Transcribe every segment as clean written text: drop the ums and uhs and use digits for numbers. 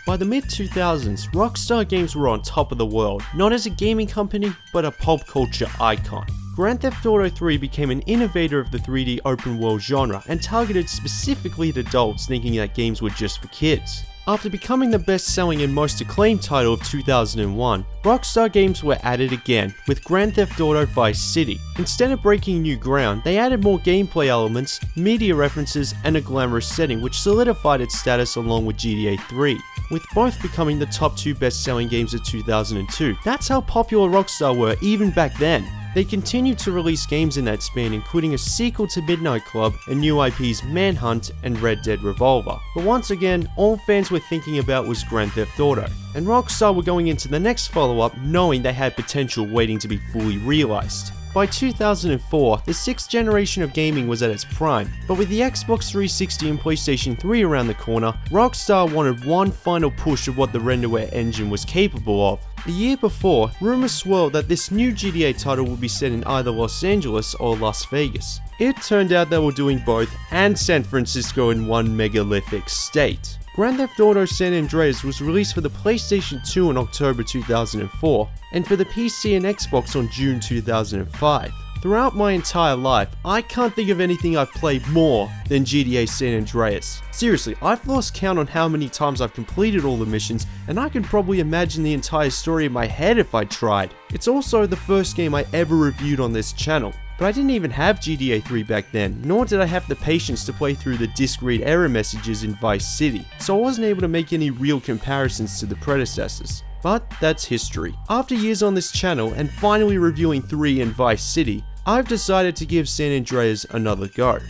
By the mid-2000s, Rockstar Games were on top of the world, not as a gaming company, but a pop culture icon. Grand Theft Auto 3 became an innovator of the 3D open world genre and targeted specifically at adults thinking that games were just for kids. After becoming the best-selling and most acclaimed title of 2001, Rockstar Games were at it again with Grand Theft Auto Vice City. Instead of breaking new ground, they added more gameplay elements, media references, and a glamorous setting which solidified its status along with GTA 3, with both becoming the top 2 best-selling games of 2002. That's how popular Rockstar were even back then. They continued to release games in that span, including a sequel to Midnight Club and new IPs Manhunt and Red Dead Revolver. But once again, all fans were thinking about was Grand Theft Auto, and Rockstar were going into the next follow-up knowing they had potential waiting to be fully realized. By 2004, the 6th generation of gaming was at its prime, but with the Xbox 360 and PlayStation 3 around the corner, Rockstar wanted one final push of what the renderware engine was capable of. A year before, rumors swirled that this new GTA title would be set in either Los Angeles or Las Vegas. It turned out they were doing both, and San Francisco in one megalithic state. Grand Theft Auto San Andreas was released for the PlayStation 2 in October 2004, and for the PC and Xbox on June 2005. Throughout my entire life, I can't think of anything I've played more than GTA San Andreas. Seriously, I've lost count on how many times I've completed all the missions, and I can probably imagine the entire story in my head if I tried. It's also the first game I ever reviewed on this channel. But I didn't even have GTA 3 back then, nor did I have the patience to play through the disk read error messages in Vice City, so I wasn't able to make any real comparisons to the predecessors. But that's history. After years on this channel and finally reviewing 3 and Vice City, I've decided to give San Andreas another go.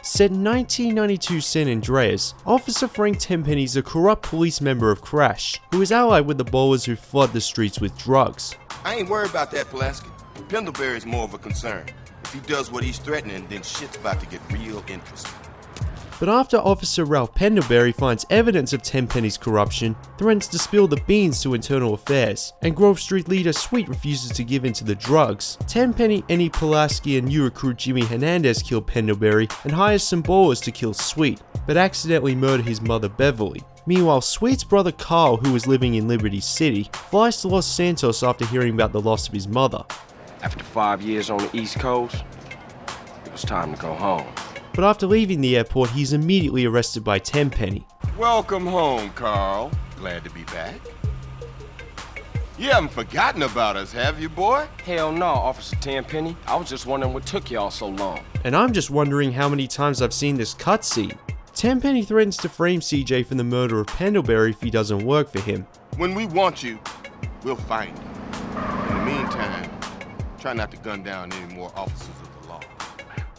Set in 1992 San Andreas, Officer Frank Tenpenny is a corrupt police member of Crash, who is allied with the ballers who flood the streets with drugs. I ain't worried about that, Pulaski. Pendlebury's more of a concern. If he does what he's threatening, then shit's about to get real interesting. But after Officer Ralph Pendlebury finds evidence of Tenpenny's corruption, threatens to spill the beans to Internal Affairs, and Grove Street leader Sweet refuses to give in to the drugs, Tenpenny, Ennie Pulaski, and new recruit Jimmy Hernandez kill Pendlebury and hires some ballers to kill Sweet, but accidentally murder his mother Beverly. Meanwhile, Sweet's brother Carl, who was living in Liberty City, flies to Los Santos after hearing about the loss of his mother. After 5 years on the East Coast, it was time to go home. But after leaving the airport, he's immediately arrested by Tenpenny. Welcome home, Carl. Glad to be back. You haven't forgotten about us, have you, boy? Hell no, Officer Tenpenny. I was just wondering what took y'all so long. And I'm just wondering how many times I've seen this cutscene. Tenpenny threatens to frame CJ for the murder of Pendlebury if he doesn't work for him. When we want you, we'll find you. In the meantime, try not to gun down any more officers of the law.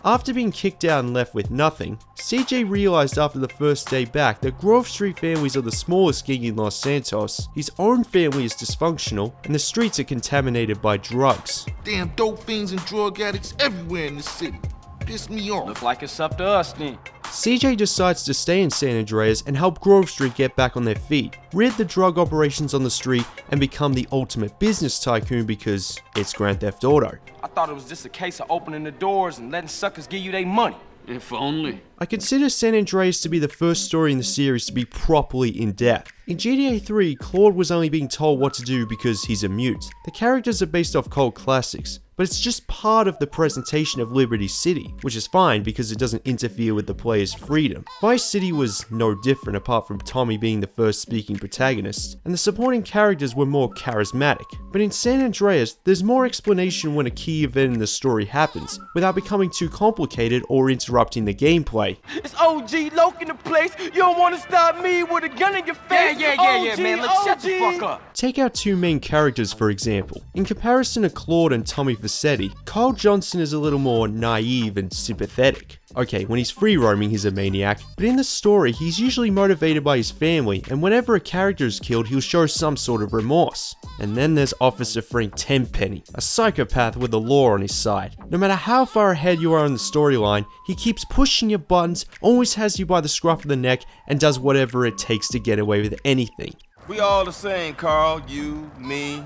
After being kicked out and left with nothing, CJ realized after the first day back that Grove Street families are the smallest gig in Los Santos, his own family is dysfunctional, and the streets are contaminated by drugs. Damn dope fiends and drug addicts everywhere in the city. Piss me off. Look like it's up to us then. CJ decides to stay in San Andreas and help Grove Street get back on their feet, rid the drug operations on the street, and become the ultimate business tycoon because it's Grand Theft Auto. I thought it was just a case of opening the doors and letting suckers give you their money. If only. I consider San Andreas to be the first story in the series to be properly in depth. In GTA 3, Claude was only being told what to do because he's a mute. The characters are based off cult classics, but it's just part of the presentation of Liberty City, which is fine because it doesn't interfere with the player's freedom. Vice City was no different apart from Tommy being the first speaking protagonist, and the supporting characters were more charismatic. But in San Andreas, there's more explanation when a key event in the story happens, without becoming too complicated or interrupting the gameplay. It's OG Loke in the place. You don't want to stop me with a gun in your face. Yeah, man. Let's shut the fuck up. Take our two main characters for example. In comparison to Claude and Tommy Vercetti, Kyle Johnson is a little more naive and sympathetic. Okay, when he's free roaming he's a maniac, but in the story he's usually motivated by his family, and whenever a character is killed he'll show some sort of remorse. And then there's Officer Frank Tenpenny, a psychopath with the law on his side. No matter how far ahead you are in the storyline, he keeps pushing your buttons, always has you by the scruff of the neck, and does whatever it takes to get away with anything. We all the same, Carl. You, me.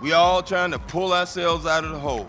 We all trying to pull ourselves out of the hole.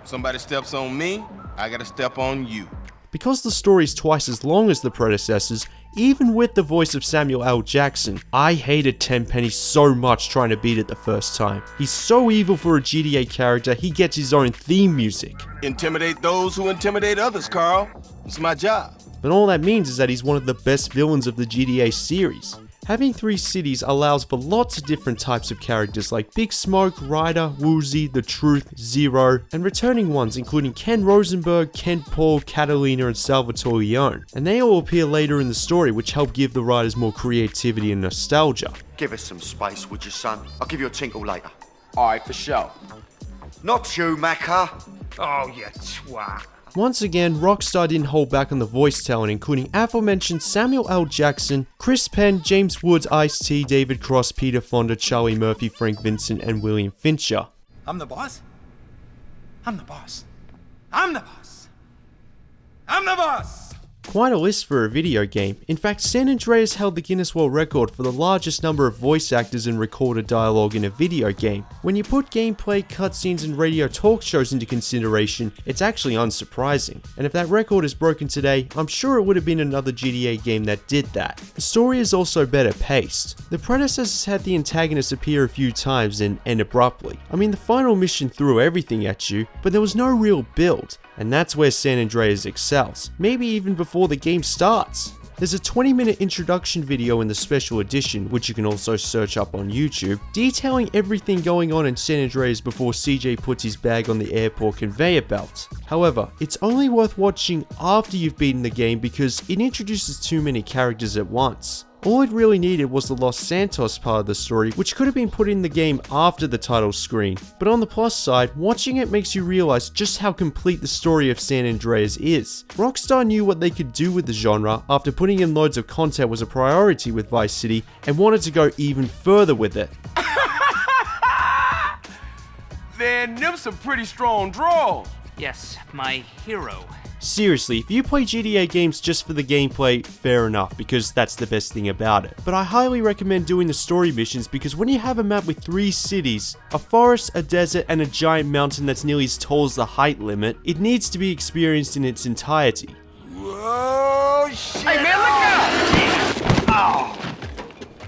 Somebody steps on me, I gotta step on you. Because the story is twice as long as the predecessors, even with the voice of Samuel L. Jackson, I hated Tenpenny so much trying to beat it the first time. He's so evil for a GTA character, he gets his own theme music. Intimidate those who intimidate others, Carl. It's my job. But all that means is that he's one of the best villains of the GTA series. Having 3 cities allows for lots of different types of characters like Big Smoke, Ryder, Woozy, The Truth, Zero, and returning ones including Ken Rosenberg, Ken Paul, Catalina, and Salvatore Leone. And they all appear later in the story, which help give the writers more creativity and nostalgia. Give us some space, would you, son? I'll give you a tinkle later. All right, for sure. Not you, Macca. Oh, you twat. Once again, Rockstar didn't hold back on the voice talent, including aforementioned Samuel L. Jackson, Chris Penn, James Woods, Ice-T, David Cross, Peter Fonda, Charlie Murphy, Frank Vincent, and William Fincher. I'm the boss. I'm the boss. I'm the boss. I'm the boss. Quite a list for a video game. In fact, San Andreas held the Guinness World Record for the largest number of voice actors and recorded dialogue in a video game. When you put gameplay, cutscenes, and radio talk shows into consideration, it's actually unsurprising. And if that record is broken today, I'm sure it would have been another GTA game that did that. The story is also better paced. The predecessors had the antagonist appear a few times and end abruptly. I mean, the final mission threw everything at you, but there was no real build. And that's where San Andreas excels, maybe even before the game starts. There's a 20-minute introduction video in the special edition, which you can also search up on YouTube, detailing everything going on in San Andreas before CJ puts his bag on the airport conveyor belt. However, it's only worth watching after you've beaten the game because it introduces too many characters at once. All it really needed was the Los Santos part of the story, which could have been put in the game after the title screen. But on the plus side, watching it makes you realize just how complete the story of San Andreas is. Rockstar knew what they could do with the genre after putting in loads of content was a priority with Vice City and wanted to go even further with it. Then them some pretty strong draws. Yes, my hero. Seriously, if you play GTA games just for the gameplay, fair enough, because that's the best thing about it. But I highly recommend doing the story missions because when you have a map with 3 cities, a forest, a desert, and a giant mountain that's nearly as tall as the height limit, it needs to be experienced in its entirety. Whoa, shit. Hey, man, look out! Oh.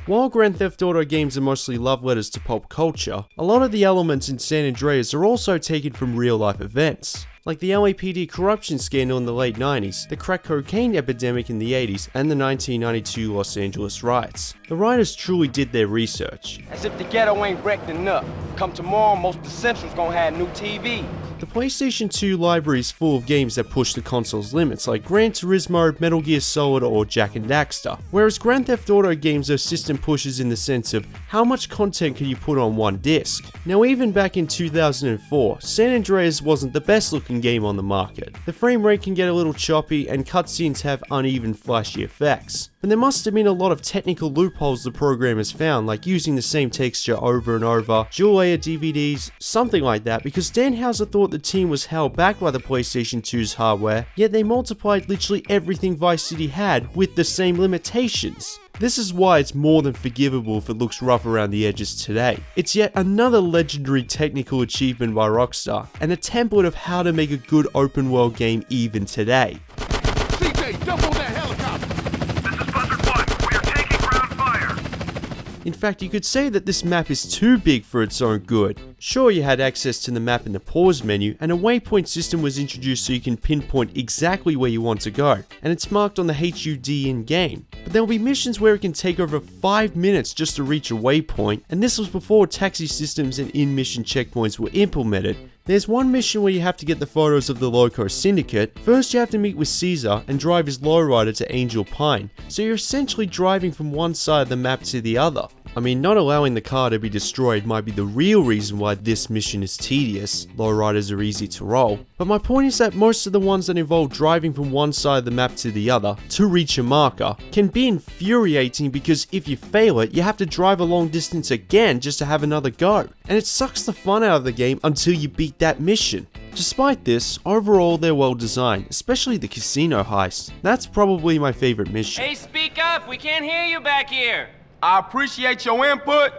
While Grand Theft Auto games are mostly love letters to pop culture, a lot of the elements in San Andreas are also taken from real-life events. Like the LAPD corruption scandal in the late 90s, the crack cocaine epidemic in the 80s, and the 1992 Los Angeles riots. The writers truly did their research. As if the ghetto ain't wrecked enough. Come tomorrow, most of the Central's gonna have new TV. The PlayStation 2 library is full of games that push the console's limits, like Gran Turismo, Metal Gear Solid, or Jak and Daxter. Whereas Grand Theft Auto games are system pushes in the sense of how much content can you put on one disc. Now even back in 2004, San Andreas wasn't the best looking game on the market. The frame rate can get a little choppy and cutscenes have uneven flashy effects. But there must have been a lot of technical loopholes the programmers found, like using the same texture over and over, dual layer DVDs, something like that, because Dan Houser thought the team was held back by the PlayStation 2's hardware, yet they multiplied literally everything Vice City had with the same limitations. This is why it's more than forgivable if it looks rough around the edges today. It's yet another legendary technical achievement by Rockstar, and a template of how to make a good open world game even today. CJ, jump on that helicopter! This is Buzzard 1. We are taking ground fire. In fact, you could say that this map is too big for its own good. Sure, you had access to the map in the pause menu, and a waypoint system was introduced so you can pinpoint exactly where you want to go, and it's marked on the HUD in-game. But there will be missions where it can take over 5 minutes just to reach a waypoint, and this was before taxi systems and in-mission checkpoints were implemented. There's one mission where you have to get the photos of the Loco Syndicate. First you have to meet with Caesar and drive his lowrider to Angel Pine, so you're essentially driving from one side of the map to the other. I mean, not allowing the car to be destroyed might be the real reason why this mission is tedious. Lowriders are easy to roll. But my point is that most of the ones that involve driving from one side of the map to the other to reach a marker can be infuriating because if you fail it, you have to drive a long distance again just to have another go. And it sucks the fun out of the game until you beat that mission. Despite this, overall they're well designed, especially the casino heist. That's probably my favorite mission. Hey, speak up! We can't hear you back here! I appreciate your input,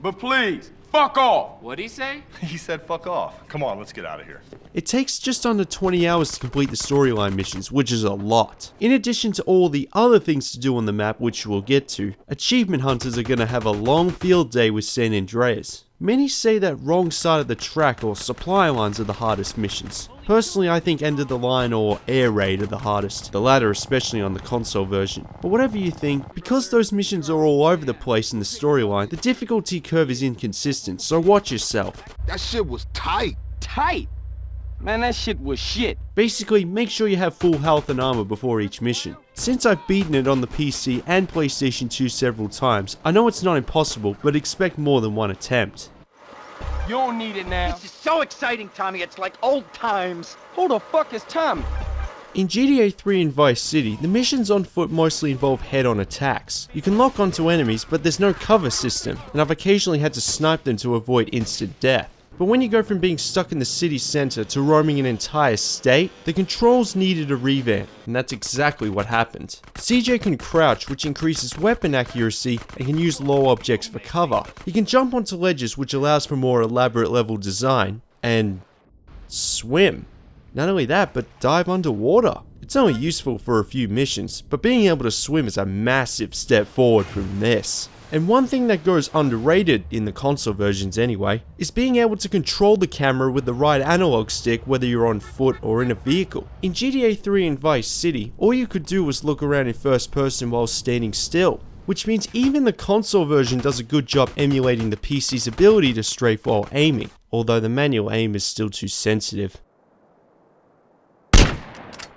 But please, fuck off. What'd he say? He said fuck off. Come on, let's get out of here. It takes just under 20 hours to complete the storyline missions, which is a lot. In addition to all the other things to do on the map, which we'll get to, achievement hunters are going to have a long field day with San Andreas. Many say that wrong side of the track or supply lines are the hardest missions. Personally, I think End of the Line or Air Raid are the hardest, the latter especially on the console version. But whatever you think, because those missions are all over the place in the storyline, the difficulty curve is inconsistent, so watch yourself. That shit was tight. Tight? Man, that shit was shit. Basically, make sure you have full health and armor before each mission. Since I've beaten it on the PC and PlayStation 2 several times, I know it's not impossible, but expect more than one attempt. You don't need it now. This is so exciting, Tommy. It's like old times. Who the fuck is Tommy? In GTA 3 and Vice City, the missions on foot mostly involve head-on attacks. You can lock onto enemies, but there's no cover system, and I've occasionally had to snipe them to avoid instant death. But when you go from being stuck in the city center to roaming an entire state, the controls needed a revamp, and that's exactly what happened. CJ can crouch, which increases weapon accuracy, and can use low objects for cover. He can jump onto ledges, which allows for more elaborate level design, and swim. Not only that, but dive underwater. It's only useful for a few missions, but being able to swim is a massive step forward from this. And one thing that goes underrated in the console versions anyway, is being able to control the camera with the right analog stick whether you're on foot or in a vehicle. In GTA 3 and Vice City, all you could do was look around in first person while standing still, which means even the console version does a good job emulating the PC's ability to strafe while aiming, although the manual aim is still too sensitive.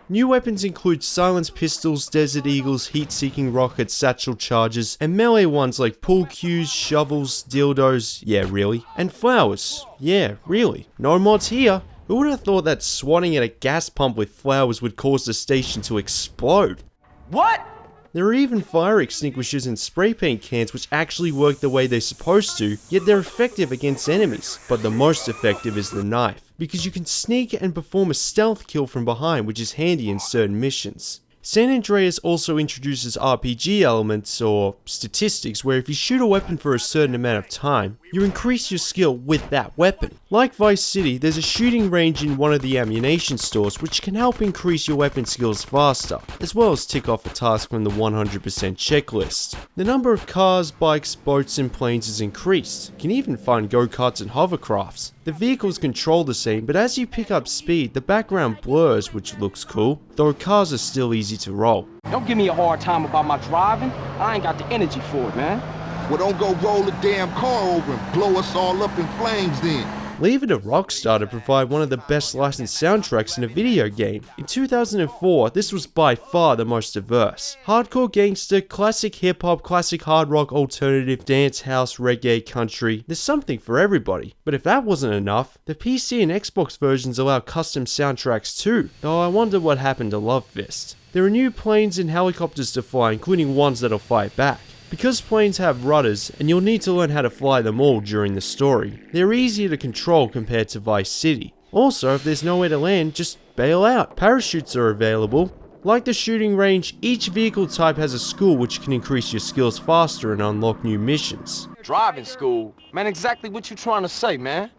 New weapons include silenced pistols, desert eagles, heat-seeking rockets, satchel charges, and melee ones like pool cues, shovels, dildos, yeah really, and flowers, yeah really. No mods here. Who would have thought that swatting at a gas pump with flowers would cause the station to explode? What? There are even fire extinguishers and spray paint cans which actually work the way they're supposed to, yet they're effective against enemies. But the most effective is the knife, because you can sneak and perform a stealth kill from behind, which is handy in certain missions. San Andreas also introduces RPG elements, or statistics, where if you shoot a weapon for a certain amount of time, you increase your skill with that weapon. Like Vice City, there's a shooting range in one of the ammunition stores which can help increase your weapon skills faster, as well as tick off a task from the 100% checklist. The number of cars, bikes, boats and planes is increased. You can even find go-karts and hovercrafts. The vehicles control the same, but as you pick up speed, the background blurs, which looks cool, though cars are still easy to roll. Don't give me a hard time about my driving. I ain't got the energy for it, man. Well, don't go roll the damn car over and blow us all up in flames then. Leave it to Rockstar to provide one of the best licensed soundtracks in a video game. In 2004, this was by far the most diverse. Hardcore gangster, classic hip-hop, classic hard rock, alternative, dance, house, reggae, country. There's something for everybody. But if that wasn't enough, the PC and Xbox versions allow custom soundtracks too, though I wonder what happened to Love Fist. There are new planes and helicopters to fly, including ones that'll fight back. Because planes have rudders, and you'll need to learn how to fly them all during the story, they're easier to control compared to Vice City. Also, if there's nowhere to land, just bail out. Parachutes are available. Like the shooting range, each vehicle type has a school which can increase your skills faster and unlock new missions. Driving school? Man, exactly what you trying to say, man?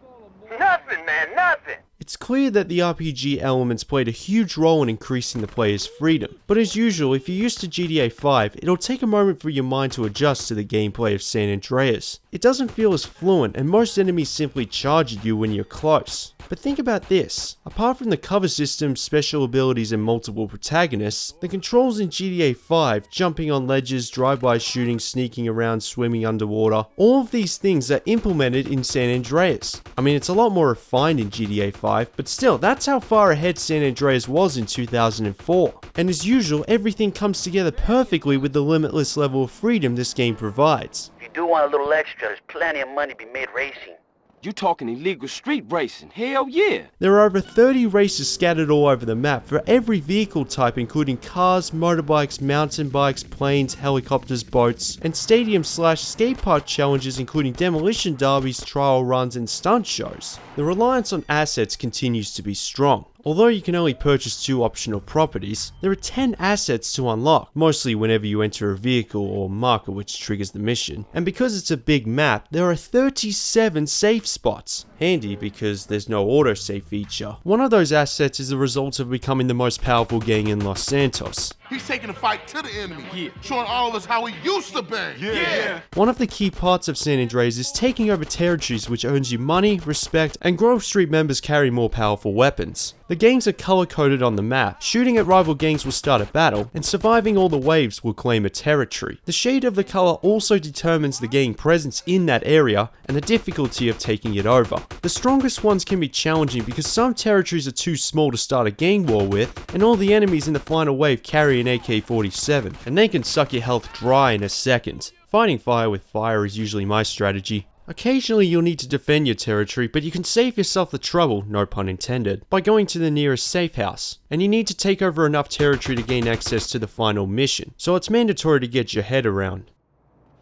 Nothing, man, nothing. It's clear that the RPG elements played a huge role in increasing the player's freedom, but as usual, if you're used to GTA 5, it'll take a moment for your mind to adjust to the gameplay of San Andreas. It doesn't feel as fluent, and most enemies simply charge at you when you're close. But think about this, apart from the cover system, special abilities and multiple protagonists, the controls in GTA 5, jumping on ledges, drive-by shooting, sneaking around, swimming underwater, all of these things are implemented in San Andreas. I mean, it's a lot more refined in GTA 5, but still, that's how far ahead San Andreas was in 2004. And as usual, everything comes together perfectly with the limitless level of freedom this game provides. If you do want a little extra, there's plenty of money to be made racing. You talking illegal street racing? Hell yeah! There are over 30 races scattered all over the map for every vehicle type, including cars, motorbikes, mountain bikes, planes, helicopters, boats, and stadium/skate park challenges including demolition derbies, trial runs, and stunt shows. The reliance on assets continues to be strong. Although you can only purchase 2 optional properties, there are 10 assets to unlock, mostly whenever you enter a vehicle or marker which triggers the mission. And because it's a big map, there are 37 safe spots. Handy because there's no autosave feature. One of those assets is the result of becoming the most powerful gang in Los Santos. He's taking the fight to the enemy, showing all of us how he used to be. One of the key parts of San Andreas is taking over territories which earns you money, respect, and Grove Street members carry more powerful weapons. The gangs are color-coded on the map, shooting at rival gangs will start a battle, and surviving all the waves will claim a territory. The shade of the color also determines the gang presence in that area and the difficulty of taking it over. The strongest ones can be challenging because some territories are too small to start a gang war with, and all the enemies in the final wave carry an AK-47, and they can suck your health dry in a second. Fighting fire with fire is usually my strategy. Occasionally you'll need to defend your territory, but you can save yourself the trouble, no pun intended, by going to the nearest safe house. And you need to take over enough territory to gain access to the final mission, so it's mandatory to get your head around.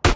We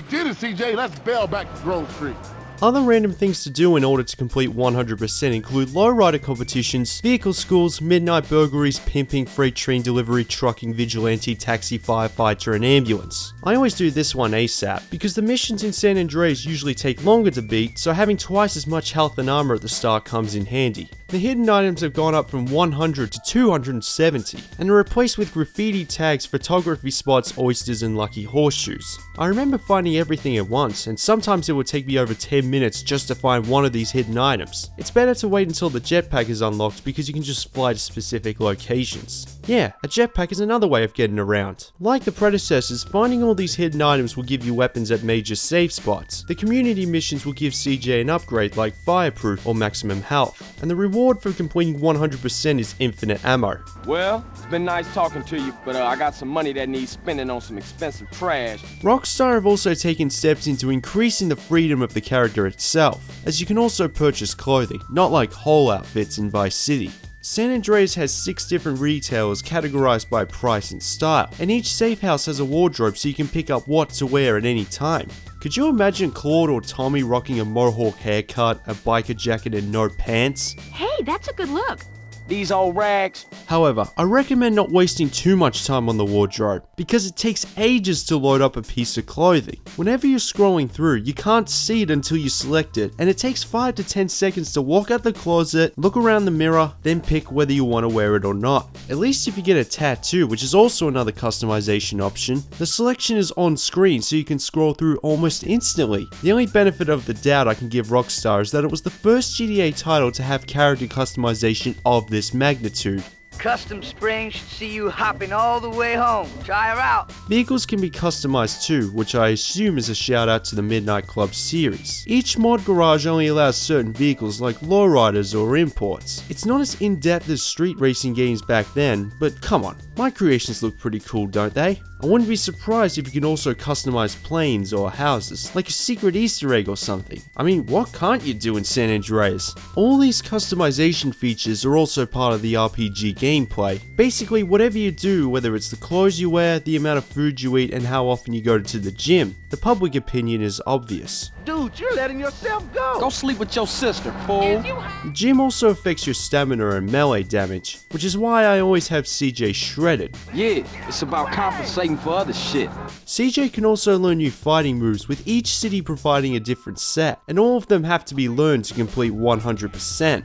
did it, CJ. Let's bail back to Grove Street. Other random things to do in order to complete 100% include lowrider competitions, vehicle schools, midnight burglaries, pimping, freight train delivery, trucking, vigilante, taxi, firefighter, and ambulance. I always do this one ASAP, because the missions in San Andreas usually take longer to beat, so having twice as much health and armor at the start comes in handy. The hidden items have gone up from 100 to 270, and are replaced with graffiti tags, photography spots, oysters, and lucky horseshoes. I remember finding everything at once, and sometimes it would take me over 10 minutes just to find one of these hidden items. It's better to wait until the jetpack is unlocked because you can just fly to specific locations. Yeah, a jetpack is another way of getting around. Like the predecessors, finding all these hidden items will give you weapons at major safe spots. The community missions will give CJ an upgrade like fireproof or maximum health, and the reward for completing 100% is infinite ammo. Well, it's been nice talking to you, but I got some money that needs spending on some expensive trash. Rockstar have also taken steps into increasing the freedom of the character itself, as you can also purchase clothing, not like whole outfits in Vice City. San Andreas has 6 different retailers categorized by price and style, and each safe house has a wardrobe so you can pick up what to wear at any time. Could you imagine Claude or Tommy rocking a mohawk haircut, a biker jacket, and no pants? Hey, that's a good look. These old rags. However, I recommend not wasting too much time on the wardrobe, because it takes ages to load up a piece of clothing. Whenever you're scrolling through, you can't see it until you select it, and it takes 5 to 10 seconds to walk out the closet, look around the mirror, then pick whether you want to wear it or not. At least if you get a tattoo, which is also another customization option, the selection is on screen so you can scroll through almost instantly. The only benefit of the doubt I can give Rockstar is that it was the first GTA title to have character customization of this magnitude. Custom Springs should see you hopping all the way home. Try her out. Vehicles can be customized too, which I assume is a shout out to the Midnight Club series. Each mod garage only allows certain vehicles like lowriders or imports. It's not as in-depth as street racing games back then, but come on, my creations look pretty cool, don't they? I wouldn't be surprised if you can also customize planes or houses, like a secret Easter egg or something. I mean, what can't you do in San Andreas? All these customization features are also part of the RPG gameplay. Basically, whatever you do, whether it's the clothes you wear, the amount of food you eat, and how often you go to the gym, the public opinion is obvious. Dude, you're letting yourself go. Go sleep with your sister, fool. The gym also affects your stamina and melee damage, which is why I always have CJ shredded. Yeah, it's about compensating for other shit. CJ can also learn new fighting moves, with each city providing a different set, and all of them have to be learned to complete 100%.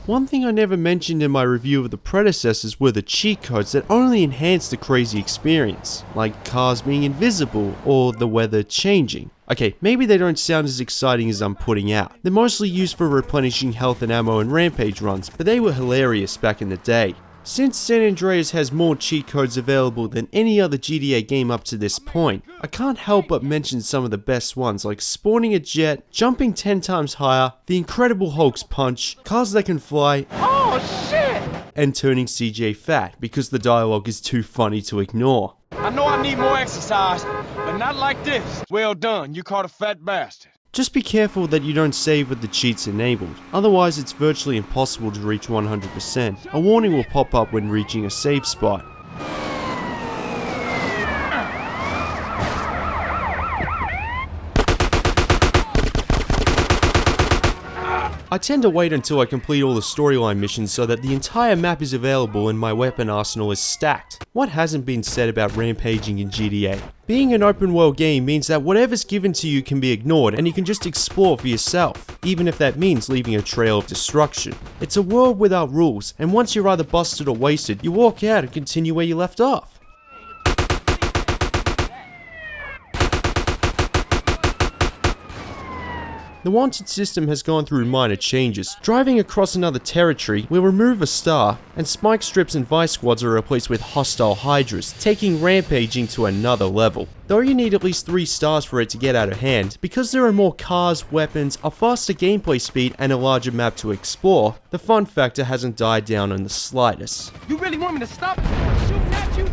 One thing I never mentioned in my review of the predecessors were the cheat codes that only enhanced the crazy experience, like cars being invisible or the weather changing. Okay, maybe they don't sound as exciting as I'm putting out. They're mostly used for replenishing health and ammo and rampage runs, but they were hilarious back in the day. Since San Andreas has more cheat codes available than any other GTA game up to this point, I can't help but mention some of the best ones like spawning a jet, jumping 10 times higher, the Incredible Hulk's punch, cars that can fly, Oh, shit! and turning CJ fat because the dialogue is too funny to ignore. I know I need more exercise, but not like this. Well done, you caught a fat bastard. Just be careful that you don't save with the cheats enabled, otherwise it's virtually impossible to reach 100%. A warning will pop up when reaching a save spot. tend to wait until I complete all the storyline missions so that the entire map is available and my weapon arsenal is stacked. What hasn't been said about rampaging in GTA? Being an open world game means that whatever's given to you can be ignored and you can just explore for yourself, even if that means leaving a trail of destruction. It's a world without rules, and once you're either busted or wasted, you walk out and continue where you left off. The wanted system has gone through minor changes. Driving across another territory will remove a star, and spike strips and vice squads are replaced with hostile hydras, taking rampaging to another level. Though you need at least 3 stars for it to get out of hand, because there are more cars, weapons, a faster gameplay speed, and a larger map to explore, the fun factor hasn't died down in the slightest. You really want me to stop shooting at you?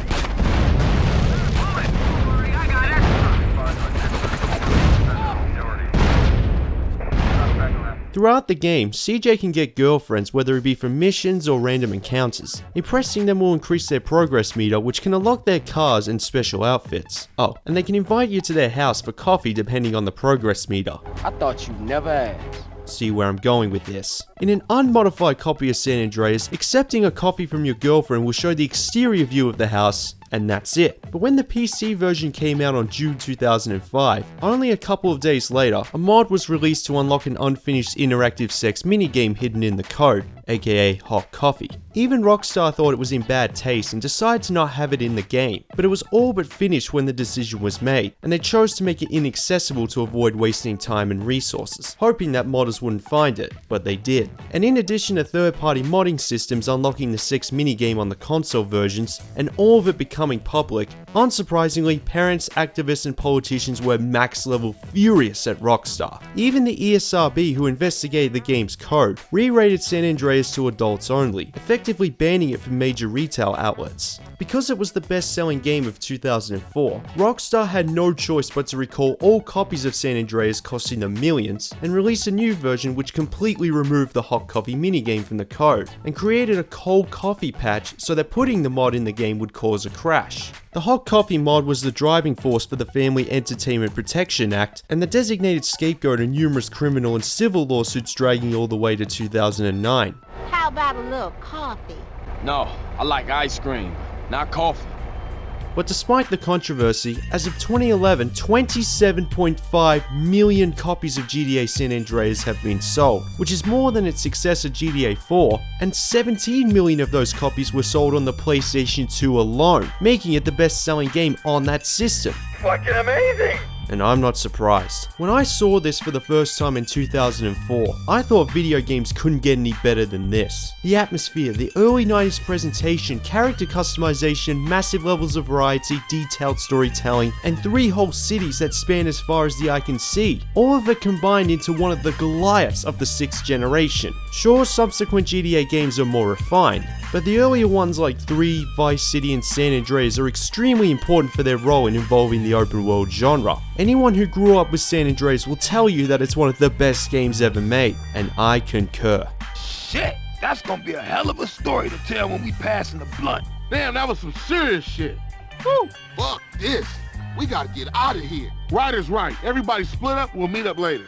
Throughout the game, CJ can get girlfriends whether it be from missions or random encounters. Impressing them will increase their progress meter, which can unlock their cars and special outfits. Oh, and they can invite you to their house for coffee depending on the progress meter. I thought you never asked. See where I'm going with this. In an unmodified copy of San Andreas, accepting a coffee from your girlfriend will show the exterior view of the house, and that's it. But when the PC version came out on June 2005, only a couple of days later, a mod was released to unlock an unfinished interactive sex minigame hidden in the code, aka hot coffee. Even Rockstar thought it was in bad taste and decided to not have it in the game, but it was all but finished when the decision was made, and they chose to make it inaccessible to avoid wasting time and resources, hoping that modders wouldn't find it, but they did. And in addition to third-party modding systems unlocking the sex minigame on the console versions, and all of it becoming public, unsurprisingly, parents, activists, and politicians were max-level furious at Rockstar. Even the ESRB, who investigated the game's code, re-rated San Andreas to adults only, effectively banning it from major retail outlets. Because it was the best-selling game of 2004, Rockstar had no choice but to recall all copies of San Andreas costing them millions, and release a new version which completely removed the hot coffee minigame from the code, and created a cold coffee patch so that putting the mod in the game would cause a crash. The hot coffee mod was the driving force for the Family Entertainment Protection Act, and the designated scapegoat in numerous criminal and civil lawsuits dragging all the way to 2009. How about a little coffee? No, I like ice cream, not coffee. But despite the controversy, as of 2011, 27.5 million copies of GTA San Andreas have been sold, which is more than its successor GTA 4, and 17 million of those copies were sold on the PlayStation 2 alone, making it the best-selling game on that system. Fucking amazing! And I'm not surprised. When I saw this for the first time in 2004, I thought video games couldn't get any better than this. The atmosphere, the early 90s presentation, character customization, massive levels of variety, detailed storytelling, and 3 whole cities that span as far as the eye can see. All of it combined into one of the Goliaths of the 6th generation. Sure, subsequent GTA games are more refined, but the earlier ones like 3, Vice City, and San Andreas are extremely important for their role in involving the open world genre. Anyone who grew up with San Andreas will tell you that it's one of the best games ever made, and I concur. Shit, that's gonna be a hell of a story to tell when we pass in the blunt. Damn, that was some serious shit. Woo! Fuck this. We gotta get out of here. Right is right. Everybody split up, we'll meet up later.